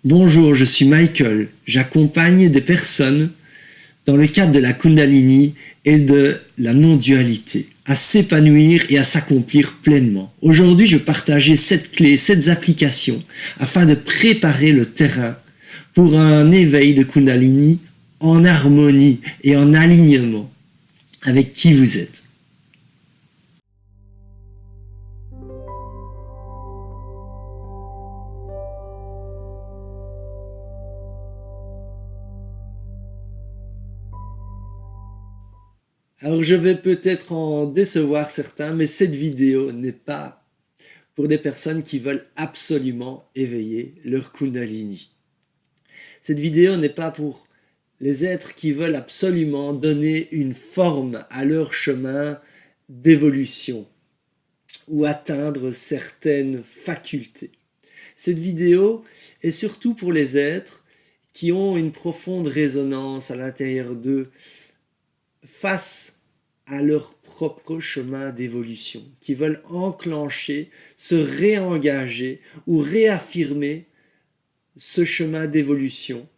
Bonjour, je suis Michael. J'accompagne des personnes dans le cadre de la Kundalini et de la non-dualité à s'épanouir et à s'accomplir pleinement. Aujourd'hui, je vais partager 7 clés, 7 applications afin de préparer le terrain pour un éveil de Kundalini en harmonie et en alignement avec qui vous êtes. Alors je vais peut-être en décevoir certains, mais cette vidéo n'est pas pour des personnes qui veulent absolument éveiller leur Kundalini. Cette vidéo n'est pas pour les êtres qui veulent absolument donner une forme à leur chemin d'évolution ou atteindre certaines facultés. Cette vidéo est surtout pour les êtres qui ont une profonde résonance à l'intérieur d'eux face à leur propre chemin d'évolution, qui veulent enclencher, se réengager ou réaffirmer ce chemin d'évolution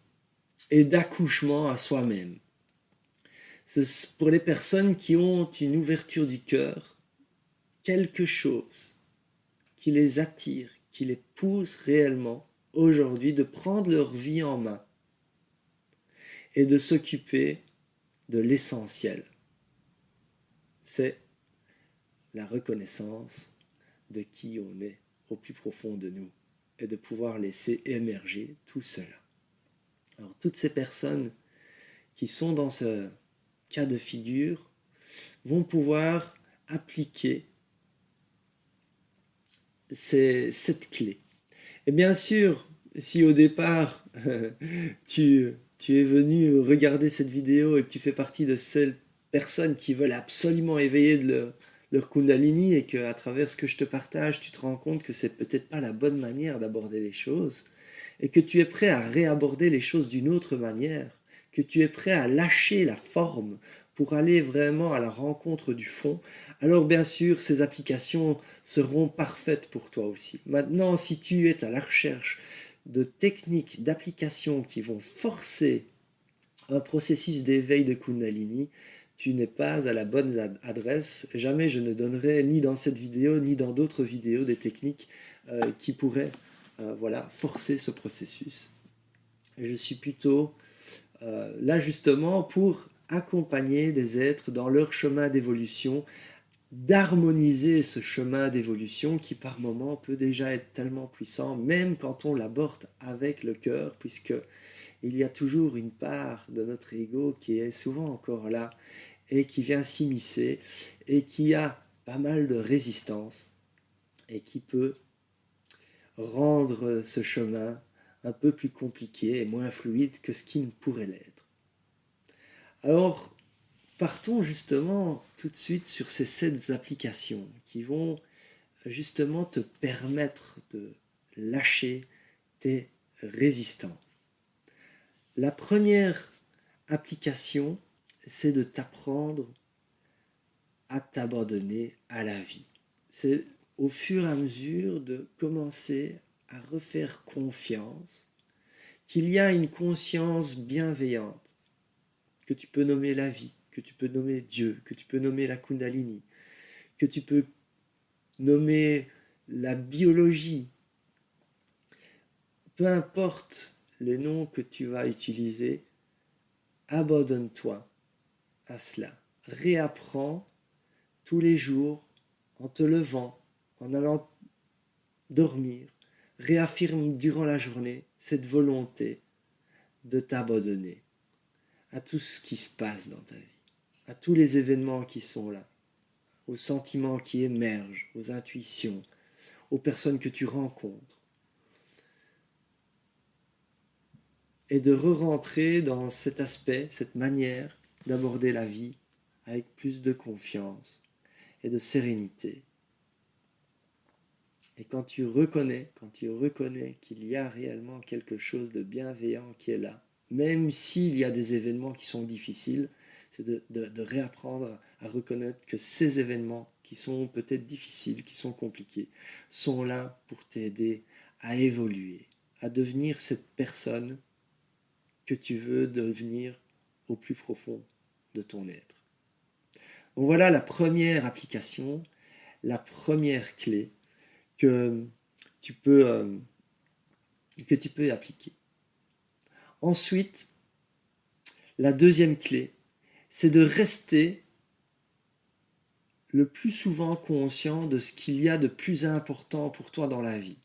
et d'accouchement à soi-même. C'est pour les personnes qui ont une ouverture du cœur, quelque chose qui les attire, qui les pousse réellement aujourd'hui de prendre leur vie en main et de s'occuper de l'essentiel. C'est la reconnaissance de qui on est au plus profond de nous et de pouvoir laisser émerger tout cela. Alors toutes ces personnes qui sont dans ce cas de figure vont pouvoir appliquer cette clé. Et bien sûr, si au départ tu es venu regarder cette vidéo et que tu fais partie de celles personnes qui veulent absolument éveiller leur Kundalini et qu'à travers ce que je te partage, tu te rends compte que c'est peut-être pas la bonne manière d'aborder les choses et que tu es prêt à réaborder les choses d'une autre manière, que tu es prêt à lâcher la forme pour aller vraiment à la rencontre du fond, alors bien sûr, ces applications seront parfaites pour toi aussi. Maintenant, si tu es à la recherche de techniques, d'applications qui vont forcer un processus d'éveil de Kundalini, tu n'es pas à la bonne adresse. Jamais je ne donnerai, ni dans cette vidéo, ni dans d'autres vidéos, des techniques qui pourraient forcer ce processus. Je suis plutôt là justement pour accompagner des êtres dans leur chemin d'évolution, d'harmoniser ce chemin d'évolution qui par moments peut déjà être tellement puissant, même quand on l'aborde avec le cœur, puisque il y a toujours une part de notre ego qui est souvent encore là et qui vient s'immiscer et qui a pas mal de résistance et qui peut rendre ce chemin un peu plus compliqué et moins fluide que ce qui ne pourrait l'être. Alors, partons justement tout de suite sur ces 7 applications qui vont justement te permettre de lâcher tes résistances. La première application, c'est de t'apprendre à t'abandonner à la vie. C'est au fur et à mesure de commencer à refaire confiance qu'il y a une conscience bienveillante que tu peux nommer la vie, que tu peux nommer Dieu, que tu peux nommer la Kundalini, que tu peux nommer la biologie. Peu importe les noms que tu vas utiliser, abandonne-toi à cela. Réapprends tous les jours en te levant, en allant dormir. Réaffirme durant la journée cette volonté de t'abandonner à tout ce qui se passe dans ta vie, à tous les événements qui sont là, aux sentiments qui émergent, aux intuitions, aux personnes que tu rencontres. Et de re-rentrer dans cet aspect, cette manière d'aborder la vie avec plus de confiance et de sérénité. Et quand tu reconnais qu'il y a réellement quelque chose de bienveillant qui est là, même s'il y a des événements qui sont difficiles, c'est de réapprendre à reconnaître que ces événements qui sont peut-être difficiles, qui sont compliqués, sont là pour t'aider à évoluer, à devenir cette personne que tu veux devenir au plus profond de ton être. Donc voilà la première application, la première clé que tu peux, appliquer. Ensuite, la deuxième clé, c'est de rester le plus souvent conscient de ce qu'il y a de plus important pour toi dans la vie.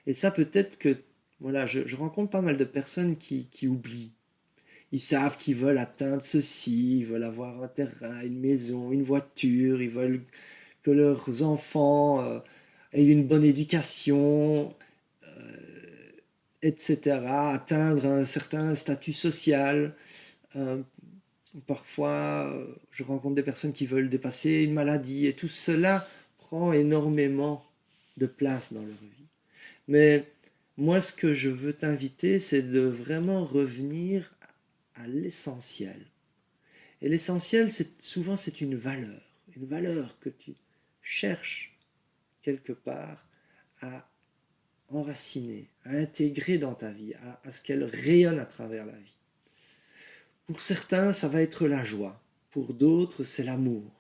Et ça, peut-être que, voilà, je rencontre pas mal de personnes qui oublient. Ils savent qu'ils veulent atteindre ceci, ils veulent avoir un terrain, une maison, une voiture, ils veulent que leurs enfants aient une bonne éducation, etc., atteindre un certain statut social. Euh, Parfois, je rencontre des personnes qui veulent dépasser une maladie et tout cela prend énormément de place dans leur vie. Mais moi, ce que je veux t'inviter, c'est de vraiment revenir à l'essentiel. Et l'essentiel, souvent, c'est une valeur que tu cherches quelque part à enraciner, à intégrer dans ta vie, à ce qu'elle rayonne à travers la vie. Pour certains, ça va être la joie. Pour d'autres, c'est l'amour.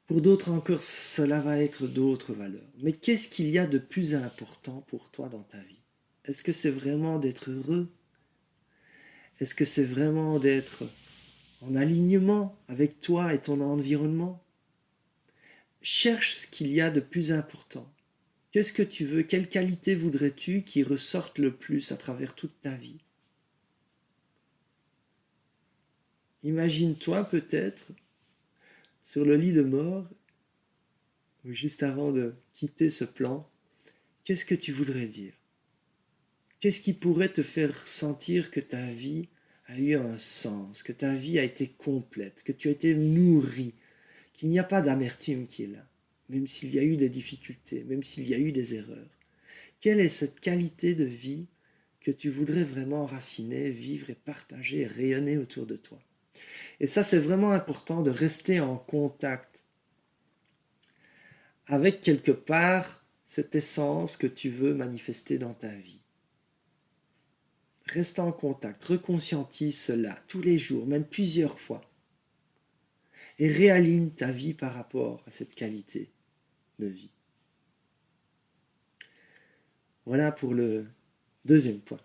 Pour d'autres encore, cela va être d'autres valeurs. Mais qu'est-ce qu'il y a de plus important pour toi dans ta vie? Est-ce que c'est vraiment d'être heureux? Est-ce que c'est vraiment d'être en alignement avec toi et ton environnement? Cherche ce qu'il y a de plus important. Qu'est-ce que tu veux? Quelle qualité voudrais-tu qui ressorte le plus à travers toute ta vie? Imagine-toi peut-être sur le lit de mort, ou juste avant de quitter ce plan, qu'est-ce que tu voudrais dire? Qu'est-ce qui pourrait te faire sentir que ta vie a eu un sens, que ta vie a été complète, que tu as été nourri, qu'il n'y a pas d'amertume qui est là, même s'il y a eu des difficultés, même s'il y a eu des erreurs? Quelle est cette qualité de vie que tu voudrais vraiment enraciner, vivre et partager et rayonner autour de toi? Et ça, c'est vraiment important de rester en contact avec quelque part cette essence que tu veux manifester dans ta vie. Reste en contact, reconscientise cela tous les jours, même plusieurs fois. Et réaligne ta vie par rapport à cette qualité de vie. Voilà pour le deuxième point.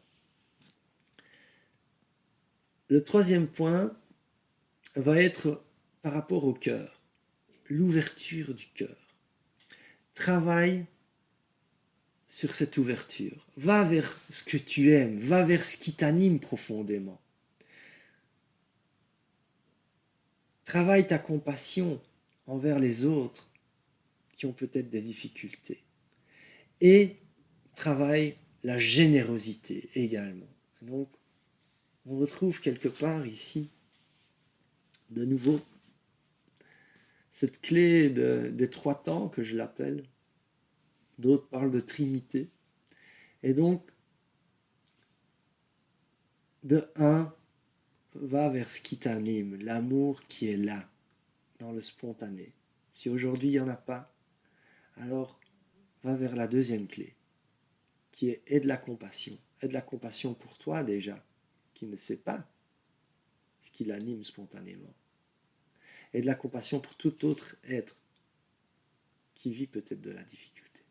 Le troisième point va être par rapport au cœur, l'ouverture du cœur. Travaille sur cette ouverture. Va vers ce que tu aimes, va vers ce qui t'anime profondément. Travaille ta compassion envers les autres qui ont peut-être des difficultés. Et travaille la générosité également. Donc, on retrouve quelque part ici, de nouveau, cette clé des trois temps que je l'appelle. D'autres parlent de Trinité. Et donc, de un, va vers ce qui t'anime, l'amour qui est là, dans le spontané. Si aujourd'hui il n'y en a pas, alors va vers la deuxième clé, qui est aie de la compassion. Aie de la compassion pour toi déjà, qui ne sait pas ce qui l'anime spontanément. Et de la compassion pour tout autre être qui vit peut-être de la difficulté.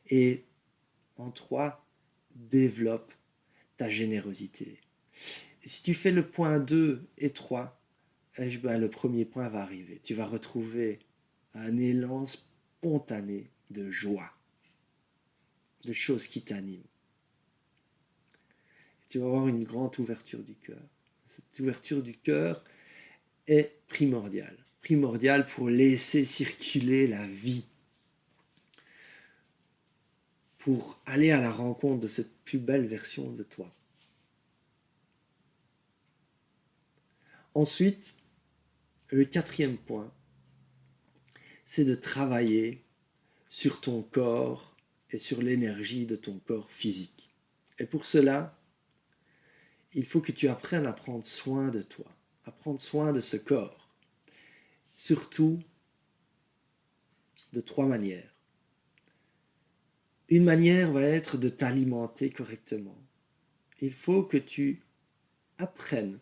Et en trois, développe ta générosité. Et si tu fais le point 2 et 3, ben le premier point va arriver. Tu vas retrouver un élan spontané de joie, de choses qui t'animent. Et tu vas avoir une grande ouverture du cœur. Cette ouverture du cœur est primordiale pour laisser circuler la vie, pour aller à la rencontre de cette plus belle version de toi. Ensuite, le quatrième point, c'est de travailler sur ton corps et sur l'énergie de ton corps physique. Et pour cela, il faut que tu apprennes à prendre soin de toi, à prendre soin de ce corps. Surtout de trois manières. Une manière va être de t'alimenter correctement. Il faut que tu apprennes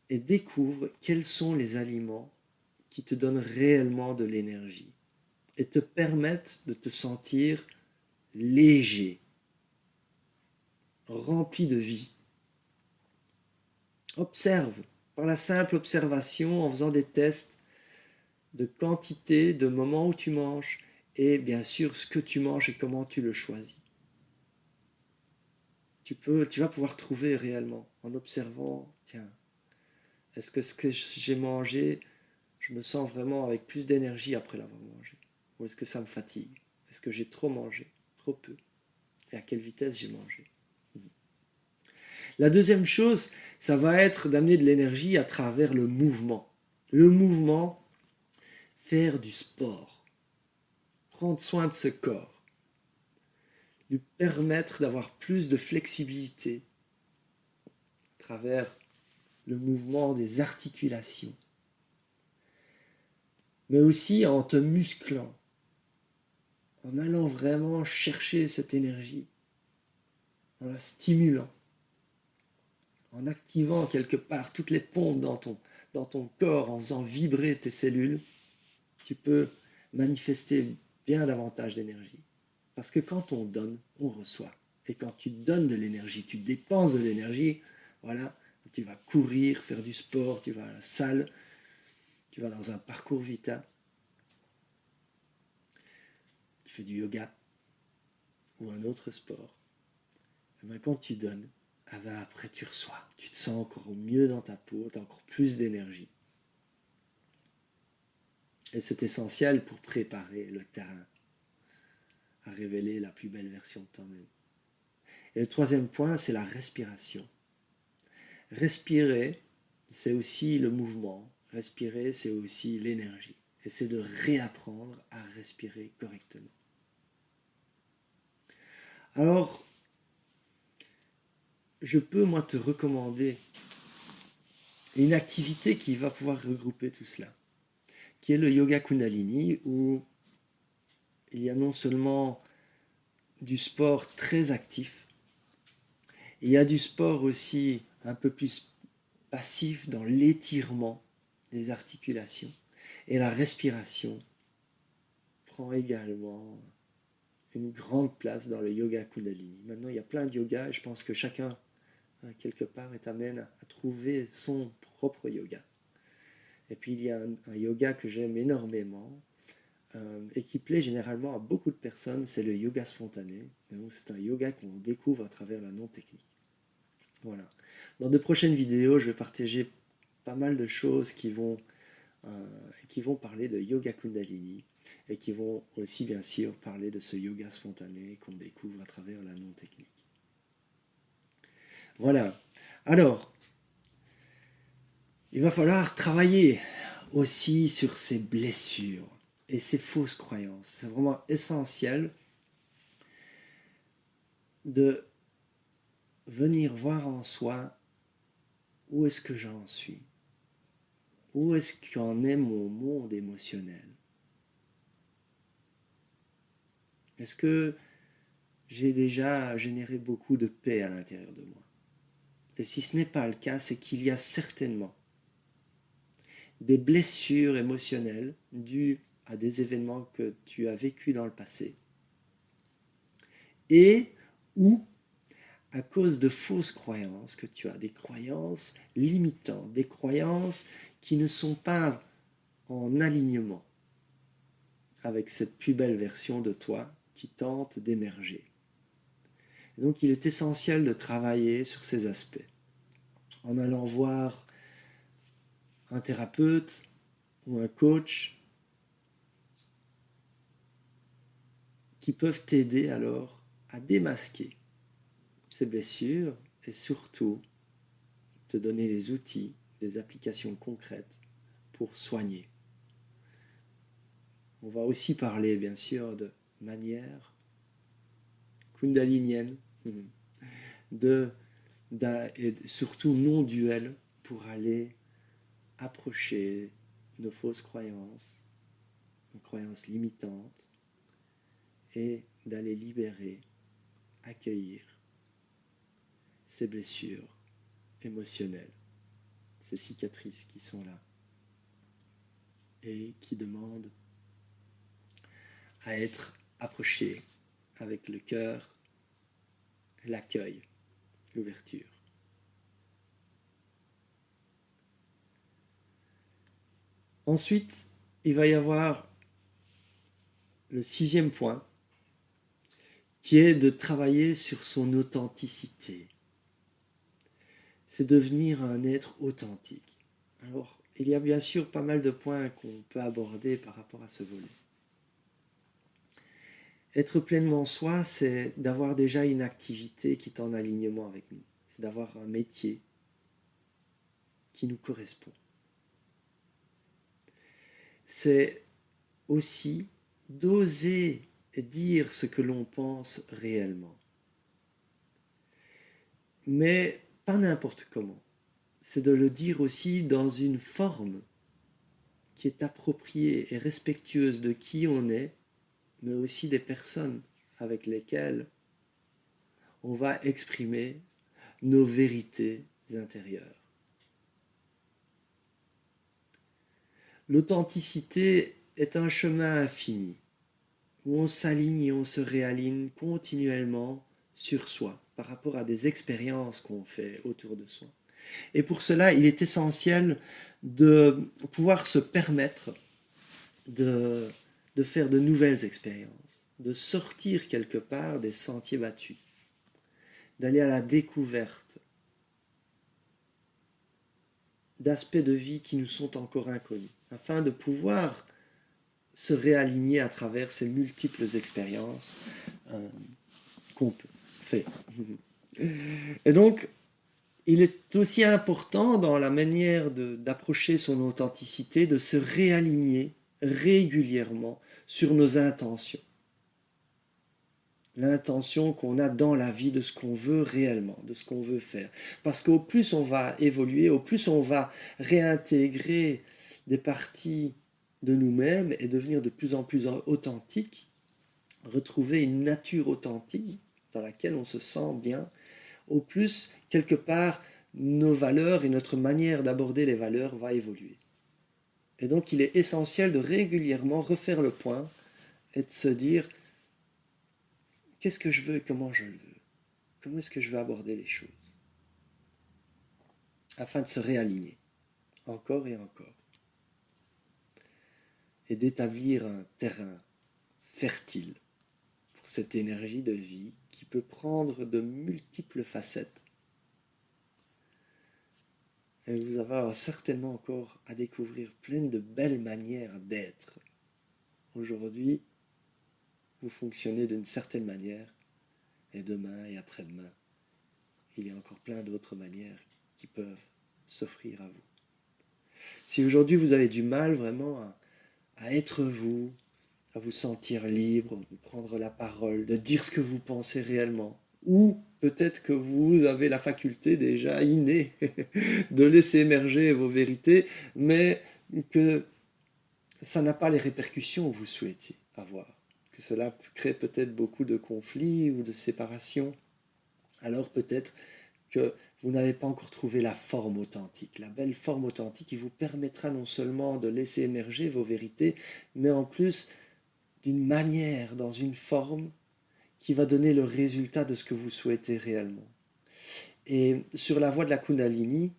et découvres quels sont les aliments qui te donnent réellement de l'énergie et te permettent de te sentir léger, rempli de vie. Observe, par la simple observation, en faisant des tests de quantité, de moment où tu manges, et bien sûr ce que tu manges et comment tu le choisis. Tu vas pouvoir trouver réellement, en observant, tiens, est-ce que ce que j'ai mangé, je me sens vraiment avec plus d'énergie après l'avoir mangé? Ou est-ce que ça me fatigue? Est-ce que j'ai trop mangé? Trop peu? Et à quelle vitesse j'ai mangé? La deuxième chose, ça va être d'amener de l'énergie à travers le mouvement. Le mouvement, faire du sport, prendre soin de ce corps, lui permettre d'avoir plus de flexibilité à travers le mouvement des articulations, mais aussi en te musclant, en allant vraiment chercher cette énergie, en la stimulant, en activant quelque part toutes les pompes dans ton corps, en faisant vibrer tes cellules, tu peux manifester bien davantage d'énergie. Parce que quand on donne, on reçoit. Et quand tu donnes de l'énergie, tu dépenses de l'énergie, voilà, tu vas courir, faire du sport, tu vas à la salle, tu vas dans un parcours vita, tu fais du yoga ou un autre sport. Et bien quand tu donnes, ah ben après tu reçois. Tu te sens encore mieux dans ta peau, tu as encore plus d'énergie. Et c'est essentiel pour préparer le terrain à révéler la plus belle version de toi-même. Et le troisième point, c'est la respiration. Respirer, c'est aussi le mouvement. Respirer, c'est aussi l'énergie. Et c'est de réapprendre à respirer correctement. Alors, je peux, moi, te recommander une activité qui va pouvoir regrouper tout cela, qui est le yoga Kundalini, où il y a non seulement du sport très actif, il y a du sport aussi un peu plus passif dans l'étirement des articulations. Et la respiration prend également une grande place dans le yoga Kundalini. Maintenant, il y a plein de yogas et je pense que chacun, quelque part, est amène à trouver son propre yoga. Et puis, il y a un yoga que j'aime énormément et qui plaît généralement à beaucoup de personnes, c'est le yoga spontané. Donc, c'est un yoga qu'on découvre à travers la non-technique. Voilà. Dans de prochaines vidéos, je vais partager pas mal de choses qui vont parler de yoga Kundalini et qui vont aussi bien sûr parler de ce yoga spontané qu'on découvre à travers la non-technique. Voilà. Alors, il va falloir travailler aussi sur ces blessures et ces fausses croyances. C'est vraiment essentiel de venir voir en soi où est-ce que j'en suis, où est-ce qu'en est mon monde émotionnel. Est-ce que j'ai déjà généré beaucoup de paix à l'intérieur de moi? Et si ce n'est pas le cas, c'est qu'il y a certainement des blessures émotionnelles dues à des événements que tu as vécus dans le passé et ou à cause de fausses croyances que tu as, des croyances limitantes, des croyances qui ne sont pas en alignement avec cette plus belle version de toi qui tente d'émerger. Donc il est essentiel de travailler sur ces aspects en allant voir un thérapeute ou un coach qui peuvent t'aider alors à démasquer ces blessures et surtout te donner les outils, des applications concrètes pour soigner. On va aussi parler bien sûr de manière kundalinienne, et surtout non duel pour aller approcher nos fausses croyances, nos croyances limitantes, et d'aller libérer, accueillir ces blessures émotionnelles, ces cicatrices qui sont là et qui demandent à être approchées avec le cœur, l'accueil, l'ouverture. Ensuite, il va y avoir le 6e point, qui est de travailler sur son authenticité. C'est devenir un être authentique. Alors, il y a bien sûr pas mal de points qu'on peut aborder par rapport à ce volet. Être pleinement soi, c'est d'avoir déjà une activité qui est en alignement avec nous. C'est d'avoir un métier qui nous correspond. C'est aussi d'oser dire ce que l'on pense réellement. Mais pas n'importe comment. C'est de le dire aussi dans une forme qui est appropriée et respectueuse de qui on est, mais aussi des personnes avec lesquelles on va exprimer nos vérités intérieures. L'authenticité est un chemin infini, où on s'aligne et on se réaligne continuellement sur soi, par rapport à des expériences qu'on fait autour de soi. Et pour cela, il est essentiel de pouvoir se permettre de faire de nouvelles expériences, de sortir quelque part des sentiers battus, d'aller à la découverte d'aspects de vie qui nous sont encore inconnus, afin de pouvoir se réaligner à travers ces multiples expériences qu'on fait. Et donc, il est aussi important dans la manière d'approcher son authenticité de se réaligner régulièrement sur nos intentions. L'intention qu'on a dans la vie de ce qu'on veut réellement, de ce qu'on veut faire. Parce qu'au plus on va évoluer, au plus on va réintégrer des parties de nous-mêmes et devenir de plus en plus authentique, retrouver une nature authentique dans laquelle on se sent bien, au plus, quelque part, nos valeurs et notre manière d'aborder les valeurs va évoluer. Et donc il est essentiel de régulièrement refaire le point et de se dire qu'est-ce que je veux et comment je le veux. Comment est-ce que je veux aborder les choses afin de se réaligner encore et encore et d'établir un terrain fertile pour cette énergie de vie qui peut prendre de multiples facettes. Et vous avez certainement encore à découvrir plein de belles manières d'être. Aujourd'hui, vous fonctionnez d'une certaine manière, et demain et après-demain, il y a encore plein d'autres manières qui peuvent s'offrir à vous. Si aujourd'hui vous avez du mal vraiment à être vous, à vous sentir libre, de prendre la parole, de dire ce que vous pensez réellement, ou peut-être que vous avez la faculté déjà innée de laisser émerger vos vérités, mais que ça n'a pas les répercussions que vous souhaitiez avoir, que cela crée peut-être beaucoup de conflits ou de séparations, alors peut-être que vous n'avez pas encore trouvé la forme authentique, la belle forme authentique qui vous permettra non seulement de laisser émerger vos vérités, mais en plus d'une manière, dans une forme qui va donner le résultat de ce que vous souhaitez réellement. Et sur la voie de la Kundalini,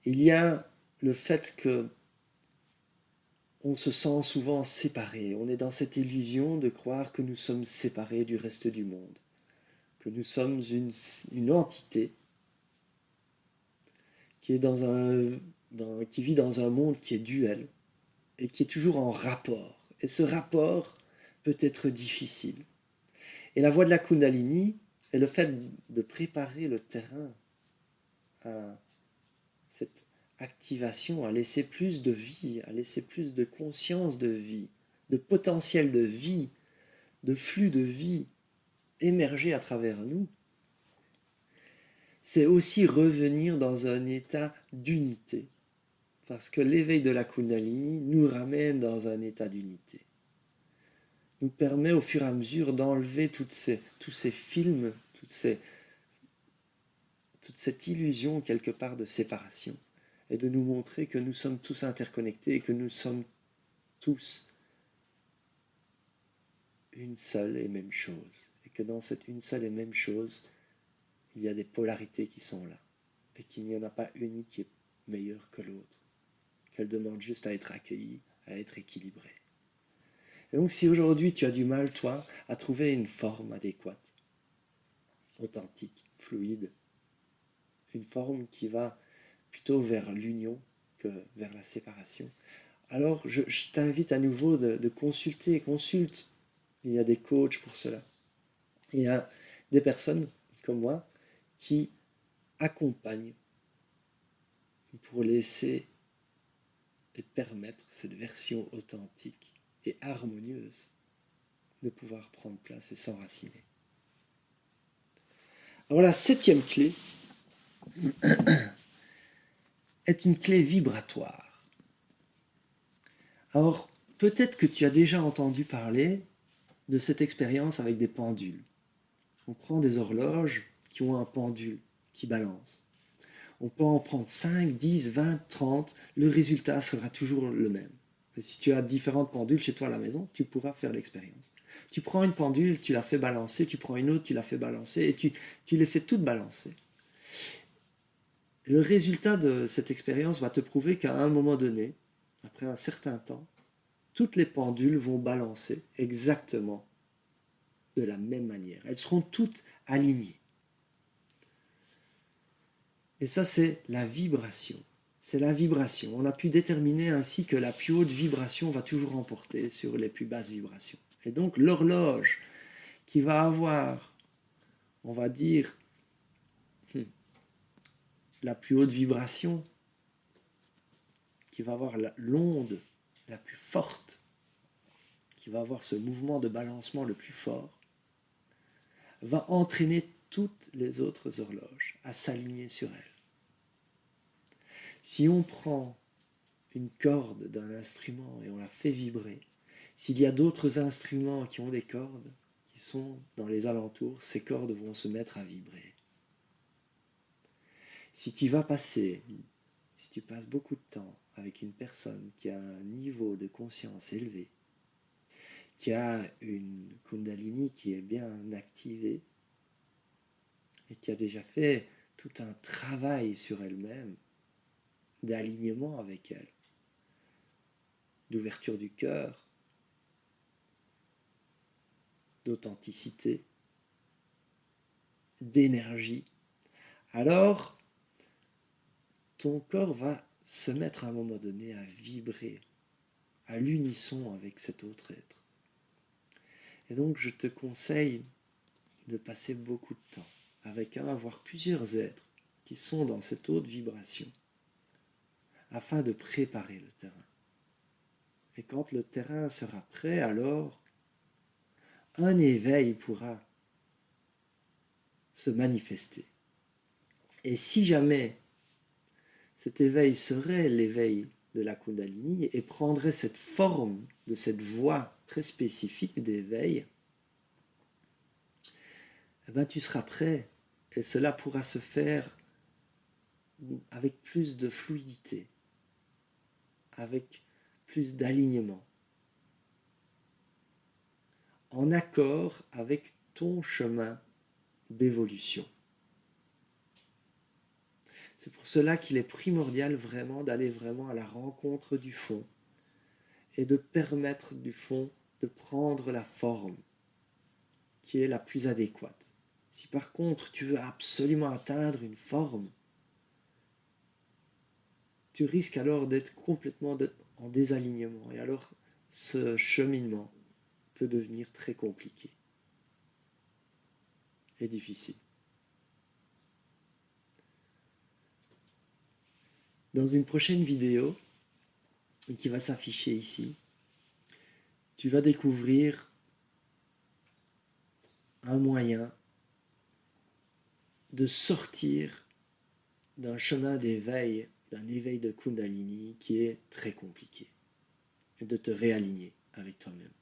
il y a le fait que on se sent souvent séparé. On est dans cette illusion de croire que nous sommes séparés du reste du monde, que nous sommes une entité qui est qui vit dans un monde qui est duel et qui est toujours en rapport. Et ce rapport peut être difficile. Et la voie de la Kundalini est le fait de préparer le terrain à cette activation, à laisser plus de vie, à laisser plus de conscience de vie, de potentiel de vie, de flux de vie émerger à travers nous. C'est aussi revenir dans un état d'unité, parce que l'éveil de la Kundalini nous ramène dans un état d'unité. nous permet au fur et à mesure d'enlever tous ces films, toute cette illusion quelque part de séparation, et de nous montrer que nous sommes tous interconnectés et que nous sommes tous une seule et même chose. Et que dans cette une seule et même chose, il y a des polarités qui sont là. Et qu'il n'y en a pas une qui est meilleure que l'autre. Qu'elle demande juste à être accueillie, à être équilibrée. Et donc si aujourd'hui tu as du mal, toi, à trouver une forme adéquate, authentique, fluide, une forme qui va plutôt vers l'union que vers la séparation, alors je t'invite à nouveau de consulter, consulte. Il y a des coachs pour cela. Il y a des personnes comme moi qui accompagnent pour laisser et permettre cette version authentique et harmonieuse de pouvoir prendre place et s'enraciner. Alors la 7e clé est une clé vibratoire. Alors peut-être que tu as déjà entendu parler de cette expérience avec des pendules. On prend des horloges qui ont un pendule qui balance. On peut en prendre 5, 10, 20, 30, le résultat sera toujours le même. Et si tu as différentes pendules chez toi à la maison, tu pourras faire l'expérience. Tu prends une pendule, tu la fais balancer, tu prends une autre, tu la fais balancer, et tu les fais toutes balancer. Le résultat de cette expérience va te prouver qu'à un moment donné, après un certain temps, toutes les pendules vont balancer exactement de la même manière. Elles seront toutes alignées. Et ça, c'est la vibration. C'est la vibration. On a pu déterminer ainsi que la plus haute vibration va toujours emporter sur les plus basses vibrations. Et donc, l'horloge qui va avoir, on va dire, la plus haute vibration, qui va avoir l'onde la plus forte, qui va avoir ce mouvement de balancement le plus fort, va entraîner toutes les autres horloges à s'aligner sur elle. Si on prend une corde d'un instrument et on la fait vibrer, s'il y a d'autres instruments qui ont des cordes qui sont dans les alentours, ces cordes vont se mettre à vibrer. Si tu passes beaucoup de temps avec une personne qui a un niveau de conscience élevé, qui a une Kundalini qui est bien activée et qui a déjà fait tout un travail sur elle-même, d'alignement avec elle, d'ouverture du cœur, d'authenticité, d'énergie, alors ton corps va se mettre à un moment donné à vibrer à l'unisson avec cet autre être. Et donc je te conseille de passer beaucoup de temps avec un, voire plusieurs êtres qui sont dans cette haute vibration afin de préparer le terrain. Et quand le terrain sera prêt, alors un éveil pourra se manifester. Et si jamais cet éveil serait l'éveil de la Kundalini et prendrait cette forme de cette voie très spécifique d'éveil, eh bien, tu seras prêt et cela pourra se faire avec plus de fluidité, avec plus d'alignement, en accord avec ton chemin d'évolution. C'est pour cela qu'il est primordial vraiment d'aller vraiment à la rencontre du fond et de permettre du fond de prendre la forme qui est la plus adéquate. Si par contre tu veux absolument atteindre une forme, tu risques alors d'être complètement en désalignement et alors ce cheminement peut devenir très compliqué et difficile. Dans une prochaine vidéo qui va s'afficher ici, tu vas découvrir un moyen de sortir d'un chemin d'éveil, d'un éveil de Kundalini qui est très compliqué et de te réaligner avec toi-même.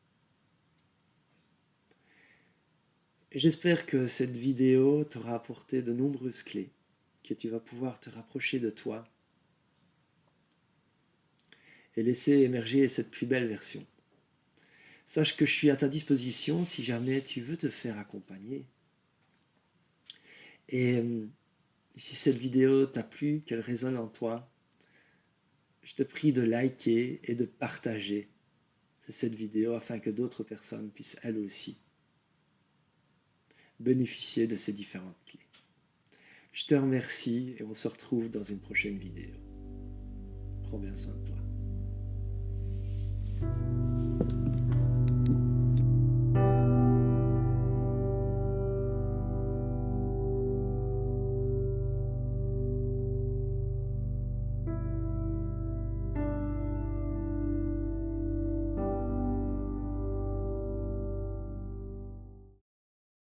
J'espère que cette vidéo t'aura apporté de nombreuses clés, que tu vas pouvoir te rapprocher de toi et laisser émerger cette plus belle version. Sache que je suis à ta disposition si jamais tu veux te faire accompagner. Et si cette vidéo t'a plu, qu'elle résonne en toi, je te prie de liker et de partager cette vidéo afin que d'autres personnes puissent elles aussi bénéficier de ces différentes clés. Je te remercie et on se retrouve dans une prochaine vidéo. Prends bien soin de toi.